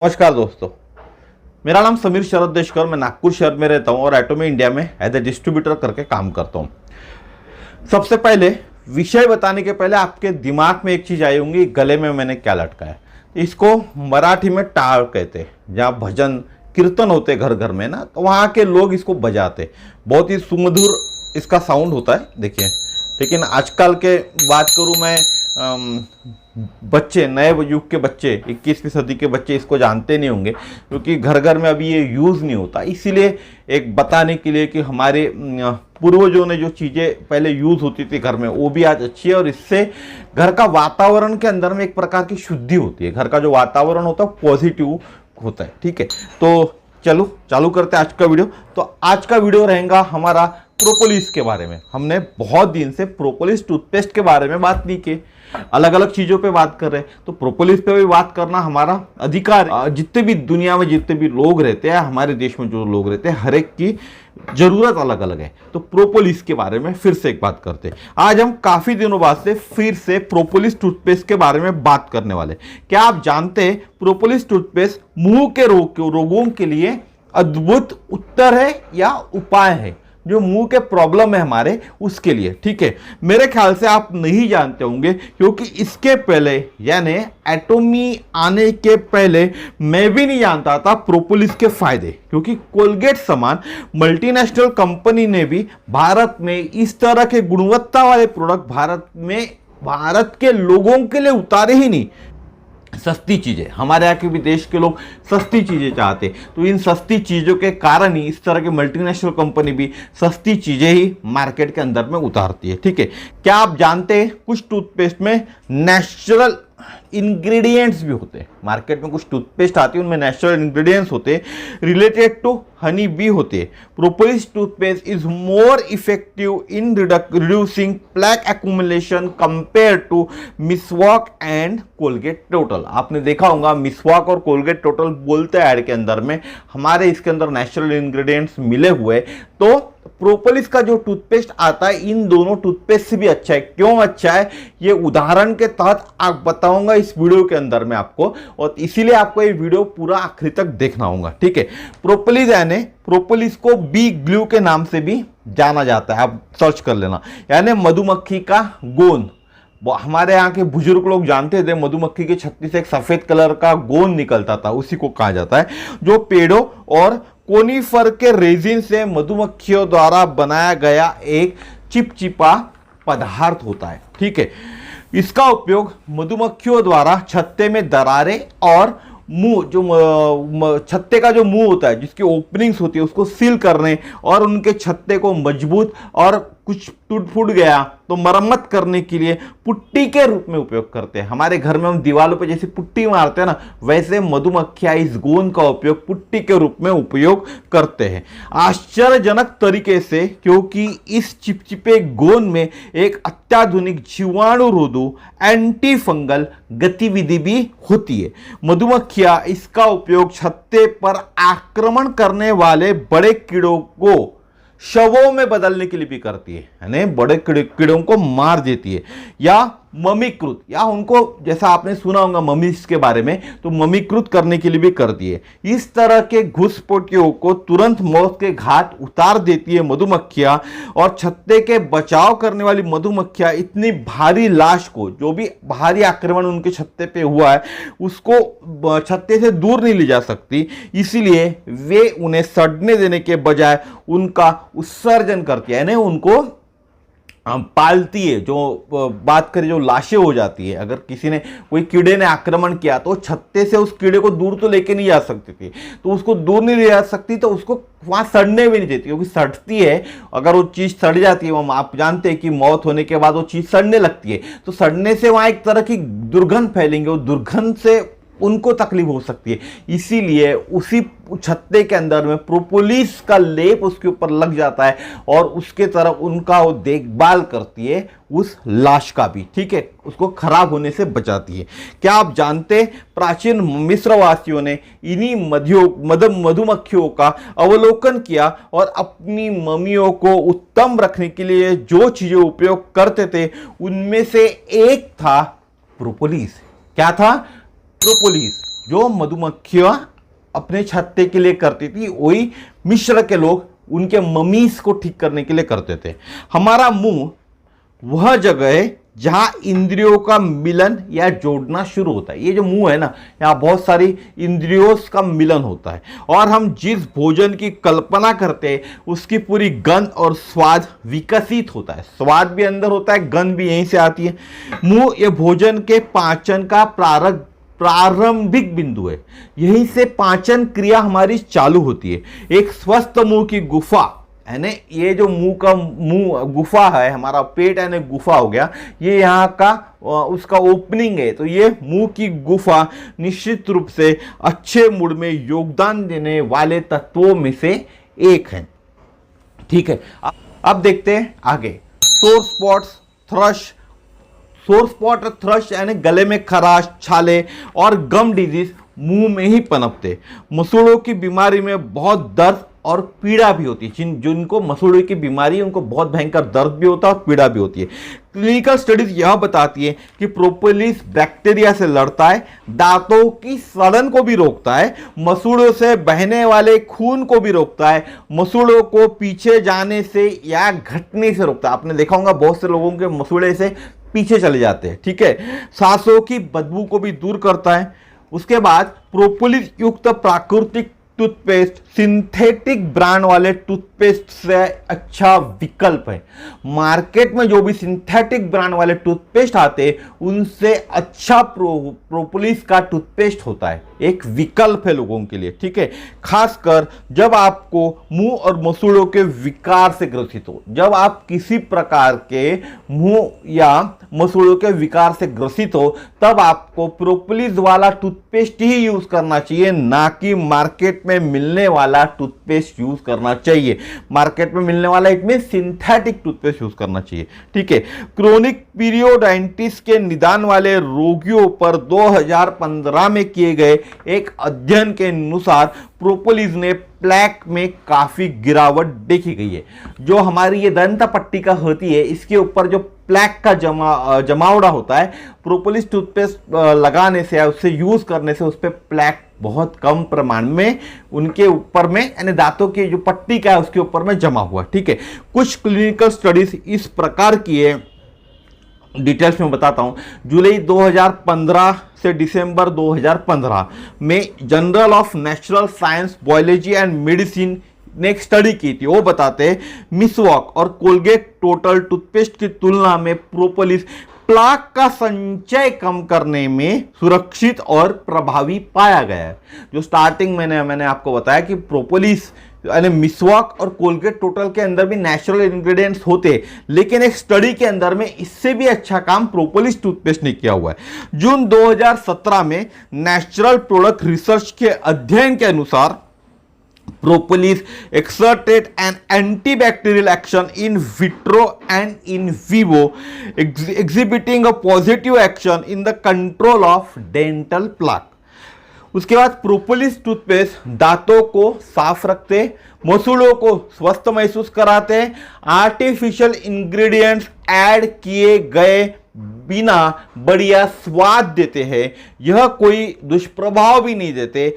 नमस्कार दोस्तों, मेरा नाम समीर शरद देशकर। मैं नागपुर शहर में रहता हूं और एटोमी इंडिया में एज ए डिस्ट्रीब्यूटर करके काम करता हूं। सबसे पहले विषय बताने के पहले आपके दिमाग में एक चीज आई होंगी, गले में मैंने क्या लटकाया। इसको मराठी में टाळ कहते हैं। जहाँ भजन कीर्तन होते घर घर में ना, तो वहाँ के लोग इसको बजाते। बहुत ही सुमधुर इसका साउंड होता है, देखिए। लेकिन आजकल के बात करूँ मैं, बच्चे, नए युग के बच्चे, 21वीं सदी के बच्चे इसको जानते नहीं होंगे, क्योंकि घर घर में अभी ये यूज़ नहीं होता। इसीलिए एक बताने के लिए कि हमारे पूर्वजों ने जो चीज़ें पहले यूज़ होती थी घर में, वो भी आज अच्छी है। और इससे घर का वातावरण के अंदर में एक प्रकार की शुद्धि होती है। घर का जो वातावरण होता है पॉजिटिव होता है। ठीक है, तो चलो चालू करते हैं आज का वीडियो। तो आज का वीडियो रहेगा हमारा प्रोपोलिस के बारे में। हमने बहुत दिन से प्रोपोलिस टूथपेस्ट के बारे में बात नहीं की, अलग अलग चीजों पे बात कर रहे हैं, तो प्रोपोलिस पे भी बात करना हमारा अधिकार है। जितने भी दुनिया में जितने भी लोग रहते हैं, हमारे देश में जो लोग रहते हैं, हर एक की जरूरत अलग अलग है। तो प्रोपोलिस के बारे में फिर से एक बात करते हैं। आज हम काफी दिनों बाद से फिर से प्रोपोलिस टूथपेस्ट के बारे में बात करने वाले। क्या आप जानते हैं प्रोपोलिस टूथपेस्ट मुंह के रोगों के लिए अद्भुत उत्तर है या उपाय है? जो मुंह के प्रॉब्लम है हमारे, उसके लिए। ठीक है, मेरे ख्याल से आप नहीं जानते होंगे, क्योंकि इसके पहले यानी एटोमी आने के पहले मैं भी नहीं जानता था प्रोपोलिस के फायदे। क्योंकि कोलगेट समान मल्टीनेशनल कंपनी ने भी भारत में इस तरह के गुणवत्ता वाले प्रोडक्ट भारत के लोगों के लिए उतारे ही नहीं। सस्ती चीजें, हमारे यहाँ के भी देश के लोग सस्ती चीजें चाहते, तो इन सस्ती चीजों के कारण ही इस तरह की मल्टीनेशनल कंपनी भी सस्ती चीजें ही मार्केट के अंदर में उतारती है। ठीक है, क्या आप जानते हैं कुछ टूथपेस्ट में नेचुरल इंग्रेडिएंट्स भी होते हैं। मार्केट में कुछ टूथपेस्ट आती है, उनमें नेचुरल इंग्रेडिएंट्स होते हैं, रिलेटेड टू हनी बी होते हैं। Propolis toothpaste is more effective in reducing plaque accumulation compare to miswak and Colgate total. आपने देखा होगा मिसवाक और कोलगेट टोटल बोलते हैं ऐड के अंदर में, हमारे इसके अंदर नेचुरल इंग्रेडिएंट्स मिले हुए। तो प्रोपोलिस का जो टूथपेस्ट आता है इन दोनों टूथपेस्ट से भी अच्छा है। क्यों अच्छा है, ये उदाहरण के तहत आप बताऊंगा इस वीडियो के अंदर में आपको, और इसीलिए आपको ये वीडियो पूरा आखिरी तक देखना होगा। ठीक है, प्रोपोलिस को बी ग्लू के नाम से भी जाना जाता है, आप सर्च कर लेना। यानी मधुमक्खी का गोंद। हमारे यहाँ के बुजुर्ग लोग जानते थे, मधुमक्खी के छत्ती से एक सफेद कलर का गोंद निकलता था, उसी को कहा जाता है, जो पेड़ों और कोनीफर के रेजिन से मधुमक्खियों द्वारा बनाया गया एक चिपचिपा पदार्थ होता है। ठीक है, इसका उपयोग मधुमक्खियों द्वारा छत्ते में दरारें और मुंह, जो छत्ते का जो मुंह होता है, जिसकी ओपनिंग्स होती है, उसको सील करने और उनके छत्ते को मजबूत, और कुछ टूट फूट गया तो मरम्मत करने के लिए पुट्टी के रूप में उपयोग करते हैं। हमारे घर में हम दीवारों पे जैसे पुट्टी मारते हैं ना, वैसे मधुमक्खियां इस गोंद का उपयोग पुट्टी के रूप में उपयोग करते हैं। आश्चर्यजनक तरीके से, क्योंकि इस चिपचिपे गोंद में एक अत्याधुनिक जीवाणुरोधी एंटी फंगल गतिविधि भी होती है। मधुमक्खियां इसका उपयोग छत्ते पर आक्रमण करने वाले बड़े कीड़ों को शवों में बदलने के लिए भी करती है, यानी बड़े कीड़ों को मार देती है, या ममीकृत, या उनको, जैसा आपने सुना होगा ममीज के बारे में, तो ममीकृत करने के लिए भी करती है। इस तरह के घुसपैठियों को तुरंत मौत के घाट उतार देती है मधुमक्खियां। और छत्ते के बचाव करने वाली मधुमक्खियां इतनी भारी लाश को, जो भी भारी आक्रमण उनके छत्ते पे हुआ है, उसको छत्ते से दूर नहीं ले जा सकती, इसीलिए वे उन्हें सड़ने देने के बजाय उनका उत्सर्जन करती है, यानी उनको पालती है। जो बात करें, जो लाशें हो जाती है, अगर किसी ने, कोई कीड़े ने आक्रमण किया, तो छत्ते से उस कीड़े को दूर तो लेके नहीं जा सकती थी, तो उसको दूर नहीं ले जा सकती, तो उसको वहां सड़ने भी नहीं देती, क्योंकि सड़ती है, अगर वो चीज सड़ जाती है, आप जानते हैं कि मौत होने के बाद वो चीज सड़ने लगती है, तो सड़ने से वहां एक तरह की दुर्गंध फैलेंगे, वो दुर्गंध से उनको तकलीफ हो सकती है। इसीलिए उसी छत्ते के अंदर में प्रोपोलिस का लेप उसके ऊपर लग जाता है, और उसके तरफ उनका वो देखभाल करती है, उस लाश का भी। ठीक है, उसको खराब होने से बचाती है। क्या आप जानते, प्राचीन मिस्रवासियों ने इन्हीं मधुमक्खियों का अवलोकन किया और अपनी मम्मियों को उत्तम रखने के लिए जो चीजें उपयोग करते थे, उनमें से एक था प्रोपोलिस। क्या था? प्रोपोलिस। जो मधुमक्खियां अपने छत्ते के लिए करती थी, वही मिस्र के लोग उनके मम्मीज को ठीक करने के लिए करते थे। हमारा मुंह वह जगह है जहां इंद्रियों का मिलन या जोड़ना शुरू होता है। ये जो मुंह है ना, यहाँ बहुत सारी इंद्रियों का मिलन होता है और हम जिस भोजन की कल्पना करते हैं उसकी पूरी गंध और स्वाद विकसित होता है। स्वाद भी अंदर होता है, गंध भी यहीं से आती है। मुंह ये भोजन के पाचन का प्रारंभिक बिंदु है। यहीं से पाचन क्रिया हमारी चालू होती है। एक स्वस्थ मुंह की गुफा, यानी ये जो मुंह गुफा है, हमारा पेट यानी गुफा हो गया, ये यहाँ का उसका ओपनिंग है। तो ये मुंह की गुफा निश्चित रूप से अच्छे मूड में योगदान देने वाले तत्वों में से एक है। ठीक है, अब देखते हैं आगे। सोर स्पॉट्स, थ्रश। सोर स्पॉट और थ्रश यानी गले में खराश, छाले और गम डिजीज मुंह में ही पनपते। मसूड़ों की बीमारी में बहुत दर्द और पीड़ा भी होती है। जिनको मसूड़ों की बीमारी है उनको बहुत भयंकर दर्द भी होता है और पीड़ा भी होती है। क्लिनिकल स्टडीज यह बताती है कि प्रोपोलिस बैक्टीरिया से लड़ता है, दांतों की सड़न को भी रोकता है, मसूड़ों से बहने वाले खून को भी रोकता है, मसूड़ों को पीछे जाने से या घटने से रोकता है। आपने देखा होगा बहुत से लोगों के मसूड़े से पीछे चले जाते हैं। ठीक है, सांसों की बदबू को भी दूर करता है। उसके बाद प्रोपोलिस युक्त प्राकृतिक टूथपेस्ट सिंथेटिक ब्रांड वाले टूथपेस्ट से अच्छा विकल्प है। मार्केट में जो भी सिंथेटिक ब्रांड वाले टूथपेस्ट आते हैं उनसे अच्छा प्रोपोलिस का टूथपेस्ट होता है। एक विकल्प है लोगों के लिए। ठीक है, खासकर जब आपको मुंह और मसूड़ों के विकार से ग्रसित हो। जब आप किसी प्रकार के मुंह या मसूड़ों के विकार से ग्रसित हो तब आपको प्रोपोलिस वाला टूथपेस्ट ही यूज करना चाहिए, ना कि मार्केट में मिलने वाला टूथपेस्ट यूज करना चाहिए। मार्केट में मिलने वाला it mean synthetic toothpaste use करना चाहिए। ठीक है, क्रोनिक पीरियोडाइटिस के निदान वाले रोगियों पर 2015 में किए गए एक अध्ययन के अनुसार प्रोपोलिस ने प्लेक में काफी गिरावट देखी गई है। जो हमारी ये दंत पट्टिका होती है इसके ऊपर जो प्लेक का जमावड़ा होता है, प्रोपोलिस टूथपेस्ट लगाने से या उससे यूज करने से उस पर प्लेक बहुत कम प्रमाण में उनके ऊपर में यानी दांतों की जो पट्टी का है उसके ऊपर में जमा हुआ। ठीक है, कुछ क्लिनिकल स्टडीज इस प्रकार की है, डिटेल्स में बताता हूं। जुलाई 2015 से दिसंबर 2015 में journal of natural science biology and medicine ने एक स्टडी की थी। वो बताते हैं मिसवाक और कोलगेट टोटल टूथपेस्ट की तुलना में प्रोपोलिस प्लाक का संचय कम करने में सुरक्षित और प्रभावी पाया गया है। जो स्टार्टिंग में मैंने आपको बताया कि प्रोपोलिस यानी मिसवाक और कोलगेट टोटल के अंदर भी नेचुरल इंग्रेडिएंट्स होते, लेकिन एक स्टडी के अंदर में इससे भी अच्छा काम प्रोपोलिस टूथपेस्ट ने किया हुआ है। जून 2017 में नेचुरल प्रोडक्ट रिसर्च के अध्ययन के अनुसार Propolis exerted an antibacterial action in vitro and in vivo, exhibiting a positive action in the control of dental plaque. उसके बाद प्रोपोलिस टूथपेस्ट दांतों को साफ रखते, मसूड़ों को स्वस्थ महसूस कराते, आर्टिफिशियल इंग्रेडिएंट्स ऐड किए गए बिना बढ़िया स्वाद देते हैं, यह कोई दुष्प्रभाव भी नहीं देते।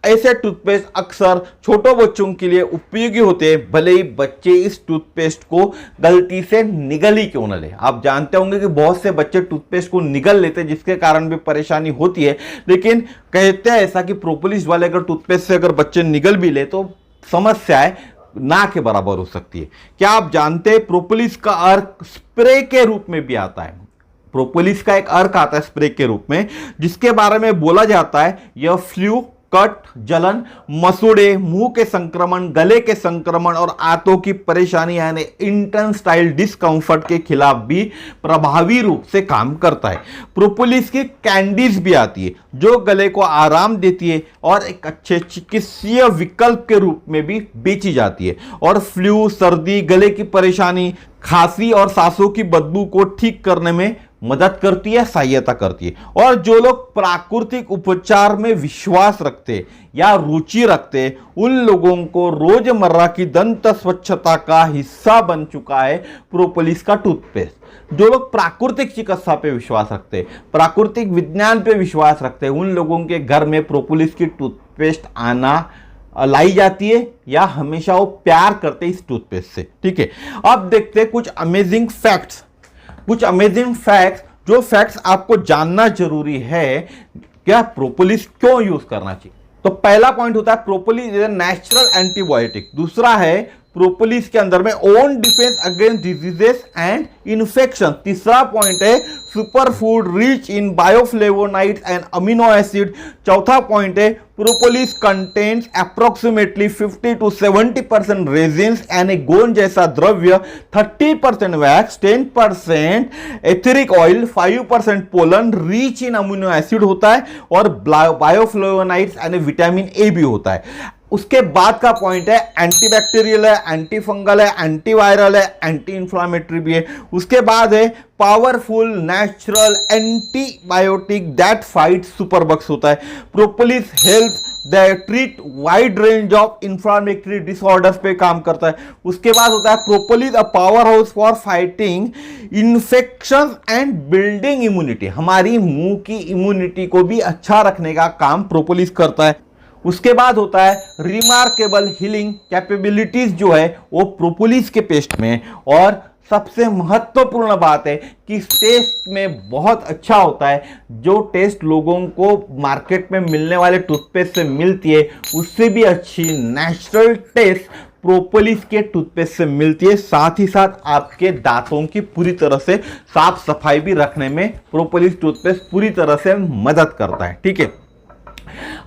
ऐसे टूथपेस्ट अक्सर छोटे बच्चों के लिए उपयोगी होते हैं, भले ही बच्चे इस टूथपेस्ट को गलती से निगल ही क्यों न ले। आप जानते होंगे कि बहुत से बच्चे टूथपेस्ट को निगल लेते हैं जिसके कारण भी परेशानी होती है, लेकिन कहते हैं ऐसा कि प्रोपोलिस वाले अगर टूथपेस्ट से अगर बच्चे निगल भी ले तो समस्याएं ना के बराबर हो सकती है। क्या आप जानते हैं प्रोपोलिस का अर्क स्प्रे के रूप में भी आता है। प्रोपोलिस का एक अर्क आता है स्प्रे के रूप में, जिसके बारे में बोला जाता है यह फ्लू, कट, जलन, मसूड़े, मुंह के संक्रमण, गले के संक्रमण और आंतों की परेशानी यानी इंटेस्टाइनल डिस्कंफर्ट के खिलाफ भी प्रभावी रूप से काम करता है। प्रोपोलिस की कैंडीज भी आती है जो गले को आराम देती है और एक अच्छे चिकित्सीय विकल्प के रूप में भी बेची जाती है और फ्लू, सर्दी, गले की परेशानी, खांसी और सांसों की बदबू को ठीक करने में मदद करती है, सहायता करती है। और जो लोग प्राकृतिक उपचार में विश्वास रखते या रुचि रखते, उन लोगों को रोजमर्रा की दंत स्वच्छता का हिस्सा बन चुका है प्रोपोलिस का टूथपेस्ट। जो लोग प्राकृतिक चिकित्सा पे विश्वास रखते, प्राकृतिक विज्ञान पे विश्वास रखते, उन लोगों के घर में प्रोपोलिस की टूथपेस्ट लाई जाती है या हमेशा वो प्यार करते इस टूथपेस्ट से। ठीक है, अब देखते हैं कुछ अमेजिंग फैक्ट्स, जो फैक्ट्स आपको जानना जरूरी है, क्या प्रोपोलिस क्यों यूज करना चाहिए। तो पहला पॉइंट होता है propolis is a natural antibiotic. दूसरा है प्रोपोलिस के अंदर में own defence against diseases and infection. तीसरा पॉइंट है super food rich in bioflavonoids and amino acid. चौथा पॉइंट है propolis contains approximately 50 to 70% resins and a गोंद जैसा द्रव्य, 30% wax, 10% etheric oil, 5% pollen, rich in amino acid होता है और बायोफ्लेवोनाइड्स एंड विटामिन ए भी होता है। उसके बाद का पॉइंट है एंटीबैक्टीरियल है, एंटी फंगल है, एंटीवायरल है, एंटी इंफ्लामेटरी भी है। उसके बाद है powerful natural antibiotic that fight superbugs होता है। Propolis help treat wide range of inflammatory disorders पे काम करता है। उसके बाद होता है propolis a power house for fighting infection and building immunity. हमारी मुंह की इम्यूनिटी को भी अच्छा रखने का काम प्रोपोलिस करता है। उसके बाद होता है रिमार्केबल हीलिंग कैपेबिलिटीज जो है वो प्रोपोलिस के पेस्ट में। और सबसे महत्वपूर्ण बात है कि टेस्ट में बहुत अच्छा होता है। जो टेस्ट लोगों को मार्केट में मिलने वाले टूथपेस्ट से मिलती है उससे भी अच्छी नेचुरल टेस्ट प्रोपोलिस के टूथपेस्ट से मिलती है। साथ ही साथ आपके दांतों की पूरी तरह से साफ सफाई भी रखने में प्रोपोलिस टूथपेस्ट पूरी तरह से मदद करता है। ठीक है,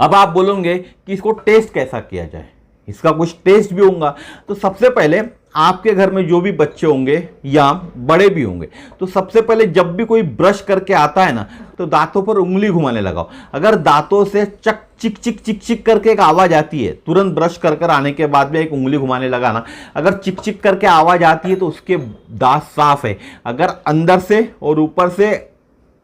अब आप बोलोगे कि इसको टेस्ट कैसा किया जाए, इसका कुछ टेस्ट भी होगा। तो सबसे पहले आपके घर में जो भी बच्चे होंगे या बड़े भी होंगे, तो सबसे पहले जब भी कोई ब्रश करके आता है ना, तो दांतों पर उंगली घुमाने लगाओ। अगर दांतों से चक चिक चिक चिक चिक करके एक आवाज आती है, तुरंत ब्रश कर आने के बाद में एक उंगली घुमाने लगाना। अगर चिक चिक करके आवाज आती है तो उसके दांत साफ है। अगर अंदर से और ऊपर से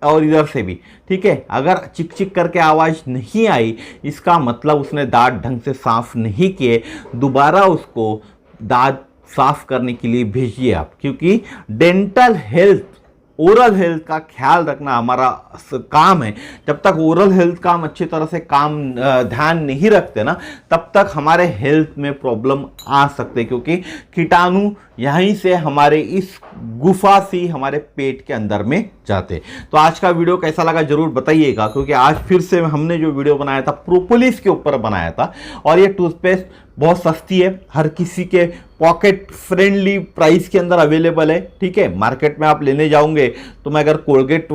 और इधर से भी, ठीक है, अगर चिक चिक करके आवाज नहीं आई, इसका मतलब उसने दांत ढंग से साफ नहीं किए। दोबारा उसको दांत साफ करने के लिए भेजिए आप, क्योंकि डेंटल हेल्थ, ओरल हेल्थ का ख्याल रखना हमारा काम है। जब तक ओरल हेल्थ का हम अच्छी तरह से ध्यान नहीं रखते ना, तब तक हमारे हेल्थ में प्रॉब्लम आ सकते, क्योंकि कीटाणु यहीं से हमारे इस गुफा से हमारे पेट के अंदर में जाते। तो आज का वीडियो कैसा लगा जरूर बताइएगा, क्योंकि आज फिर से हमने जो वीडियो बनाया था प्रोपोलिस के ऊपर बनाया था। और ये टूथपेस्ट बहुत सस्ती है, हर किसी के पॉकेट फ्रेंडली प्राइस के अंदर अवेलेबल है। ठीक है, मार्केट में आप लेने जाओगे तो मैं अगर कोलगेट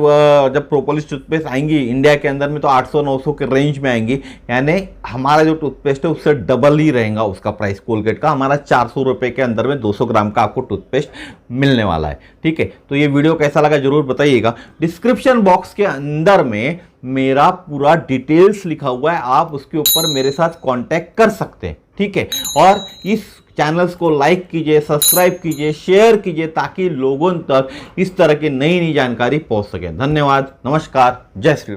जब प्रोपोलिस टूथपेस्ट आएंगी इंडिया के अंदर में तो 800-900 के रेंज में आएंगी, यानी हमारा जो टूथपेस्ट है उससे डबल ही रहेगा उसका प्राइस कोलगेट का। हमारा 400 रुपये के अंदर में 200 ग्राम का आपको टूथपेस्ट मिलने वाला है। ठीक है, तो ये वीडियो कैसा लगा जरूर बताइएगा। डिस्क्रिप्शन बॉक्स के अंदर में मेरा पूरा डिटेल्स लिखा हुआ है, आप उसके ऊपर मेरे साथ कांटेक्ट कर सकते हैं। ठीक है, और इस चैनल्स को लाइक कीजिए, सब्सक्राइब कीजिए, शेयर कीजिए, ताकि लोगों तक इस तरह की नई नई जानकारी पहुंच सके। धन्यवाद, नमस्कार, जय श्री राम।